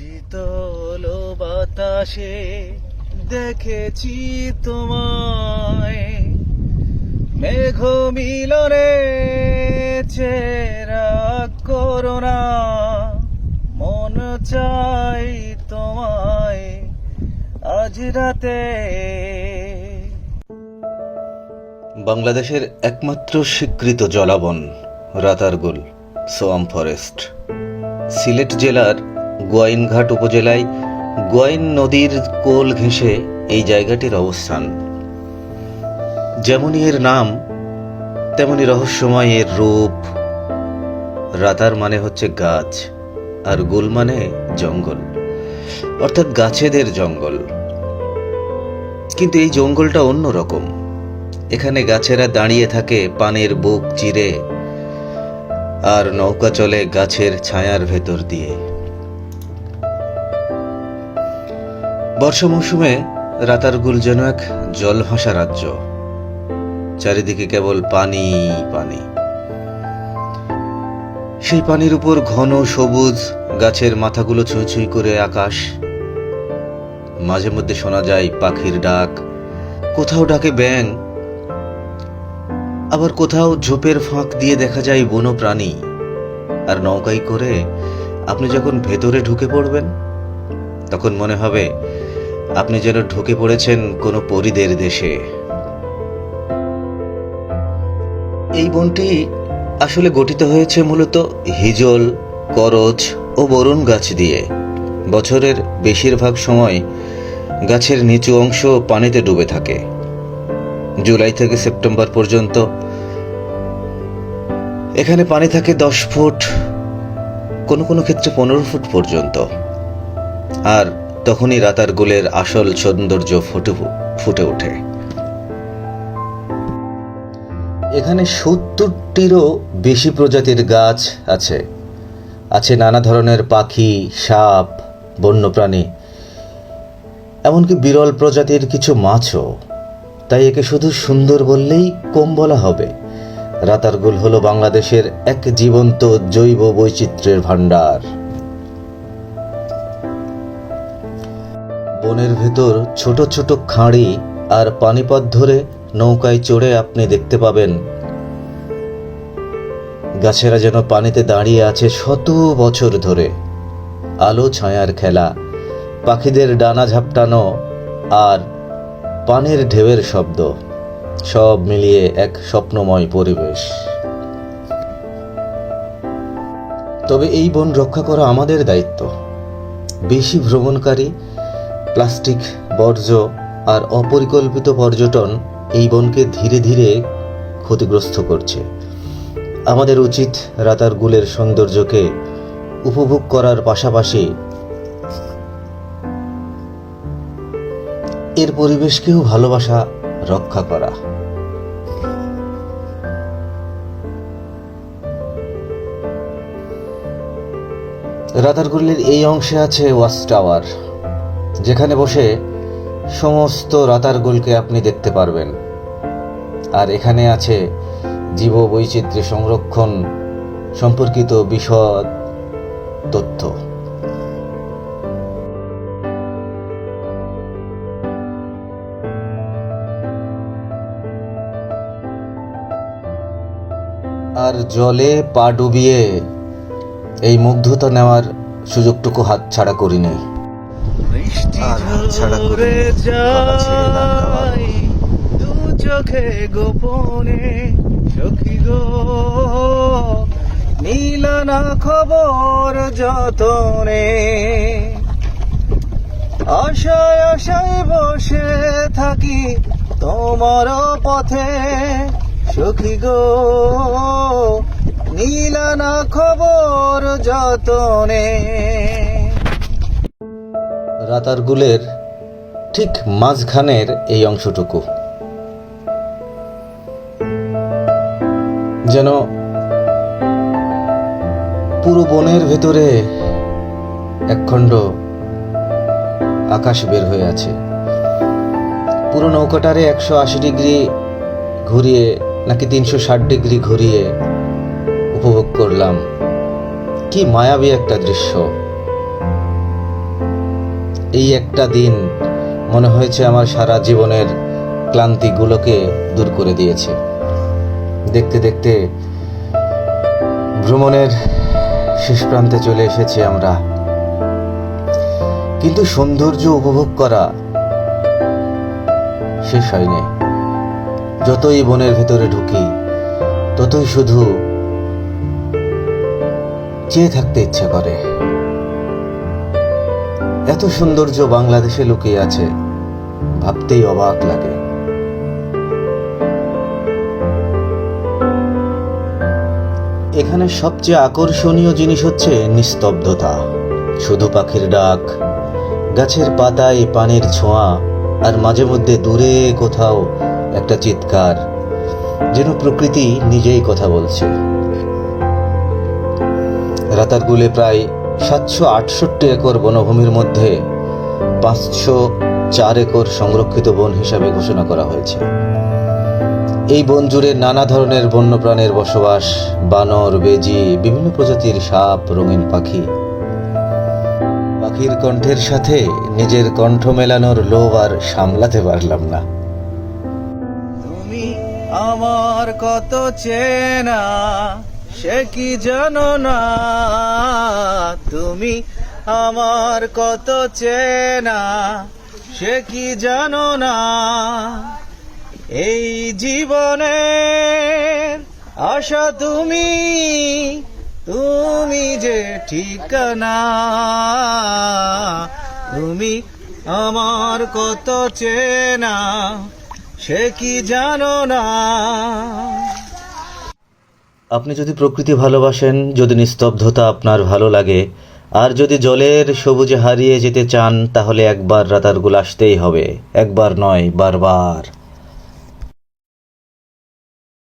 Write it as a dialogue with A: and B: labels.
A: শীতল বাতাসে দেখেছি তোমায়, মেঘ মিলনে চেরা করোনা, মন চাই তোমায় আজ রাতে। বাংলাদেশের একমাত্র স্বীকৃত জলাবন রাতারগুল সোয়াম ফরেস্ট। সিলেট জেলার গোয়াইনঘাট উপজেলায় গোয়াইন নদীর কোল ঘেঁষে এই জায়গাটির অবস্থান। যেমনই এর নাম তেমনি রহস্যময় এর রূপ। রাতার মানে হচ্ছে গাছ, আর গুল মানে জঙ্গল, অর্থাৎ গাছেদের জঙ্গল। কিন্তু এই জঙ্গলটা অন্যরকম। এখানে গাছেরা দাঁড়িয়ে থাকে পানির বুক চিরে, আর নৌকা চলে গাছের ছায়ার ভেতর দিয়ে। বর্ষা মৌসুমে রাতারগুল যেন এক জলভাসা রাজ্য। চারিদিকে কেবল পানি পানি। সেই পানির উপর ঘন সবুজ গাছের মাথাগুলো ছুঁই ছুঁই করে আকাশ। মাঝে মধ্যে শোনা যায় পাখির ডাক, কোথাও ডাকে ব্যাঙ, আবার কোথাও ঝোপের ফাঁক দিয়ে দেখা যায় বন্যপ্রাণী। আর নৌকায় করে আপনি যখন ভেতরে ঢুকে পড়বেন, তখন মনে হবে আপনি যেন ঢুকে পড়েছেন কোনো পরীদের দেশে। এই বনটি আসলে গঠিত হয়েছে মূলত হিজল, করচ ও বরুণ গাছ দিয়ে। বছরের বেশিরভাগ সময় গাছের নিচু অংশ পানিতে ডুবে থাকে। জুলাই থেকে সেপ্টেম্বর পর্যন্ত এখানে পানি থাকে 10 ফুট, কোনো কোনো ক্ষেত্রে 15 ফুট পর্যন্ত। আর তখনই রাতারগুলের আসল সৌন্দর্য ফুটে ওঠে। এখানে 70টিরও বেশি প্রজাতির গাছ আছে। আছে নানা ধরনের পাখি, সাপ, বন্যপ্রাণী, এমনকি বিরল প্রজাতির কিছু মাছও। তাই একে শুধু সুন্দর বললেই কম বলা হবে। রাতারগুল হলো বাংলাদেশের এক জীবন্ত জৈব বৈচিত্র্যের ভাণ্ডার। বনের ভেতর ছোট ছোট খাঁড়ি আর পানিপথ ধরে নৌকায় চড়ে আপনি দেখতে পাবেন গাছেরা যেন পানিতে দাঁড়িয়ে আছে শত বছর ধরে। আলো ছায়ার খেলা, পাখিদের ডানা ঝাপটানো আর পানির ঢেউয়ের শব্দ, সব মিলিয়ে এক স্বপ্নময় পরিবেশ। তবে এই বন রক্ষা করা আমাদের দায়িত্ব। বেশি ভ্রমণকারী, প্লাস্টিক বর্জ্য আর অপরিকল্পিত পর্যটন এই বনকে ধীরে ধীরে ক্ষতিগ্রস্ত করছে। আমাদের উচিত রাতারগুলের সৌন্দর্যকে উপভোগ করার পাশাপাশি এর পরিবেশকেও ভালোবাসা, রক্ষা করা। রাতারগুলের এই অংশে আছে ওয়াচ টাওয়ার, যেখানে বসে সমস্ত রাতারগুলকে আপনি দেখতে পারবেন। আর এখানে আছে জীববৈচিত্র্য সংরক্ষণ সম্পর্কিত বিশদ তথ্য। আর জলে পা ডুবিয়ে এই মুগ্ধতা নেওয়ার সুযোগটুকু হাতছাড়া করি নাই। দু চোখে গোপনে সখী গো, নীলানা খবর যতনে, আশায় আশায় বসে থাকি তোমার পথে সখী গো, নীলানা খবর যতনে। রাতারগুলের ঠিক মাঝখানের এই অংশটুকু যেন পুরো বনের ভেতরে একখণ্ড আকাশ বের হয়ে আছে। পুরো নৌকাটারে 180 ডিগ্রি ঘুরিয়ে নাকি 360 ডিগ্রি ঘুরিয়ে উপভোগ করলাম। কি মায়াবী একটা দৃশ্য। এই একটা দিন মনে হয়েছে আমার সারা জীবনের ক্লান্তিগুলোকে দূর করে দিয়েছে। দেখতে দেখতে ভ্রমণের শেষ প্রান্তে চলে এসেছি আমরা, কিন্তু সৌন্দর্য উপভোগ করা শেষ হয়নি। যতই বনের ভেতরে ঢুকি ততই শুধু চেয়ে থাকতে ইচ্ছে করে। এত সৌন্দর্য বাংলাদেশে লুকিয়ে আছে, ভাবতেই অবাক লাগে। এখানে সবচেয়ে আকর্ষণীয় জিনিস হচ্ছে নিস্তব্ধতা। শুধু পাখির ডাক, গাছের পাতায় পানির ছোঁয়া, আর মাঝে মধ্যে দূরে কোথাও একটা চিৎকার, যেন প্রকৃতি নিজেই কথা বলছে। রাতারগুলে প্রায় 768 একর বনভূমির মধ্যে 504 একর সংরক্ষিত বন হিসাবে ঘোষণা করা হয়েছে। এই বন জুড়ে নানা ধরনের বন্যপ্রাণীর বসবাস, বানর, বেজি, বিভিন্ন প্রজাতির সাপ, রঙিন পাখি। পাখির কণ্ঠের সাথে নিজের কণ্ঠ মেলানোর লোভ আর সামলাতে পারলাম না।
B: তুমি আমার কত চেনা, সে কি জানো না? তুমি আমার কত চেনা, সে কি জানো না? এই জীবনের আশা তুমি, তুমি যে ঠিকানা। তুমি আমার কত চেনা, সে কি জানো না?
A: আপনি যদি প্রকৃতি ভালোবাসেন, যদি নিস্তব্ধতা আপনার ভালো লাগে, আর যদি জলের সবুজে হারিয়ে যেতে চান, তাহলে একবার রাতারগুল আসতেই হবে। একবার নয়, বারবার।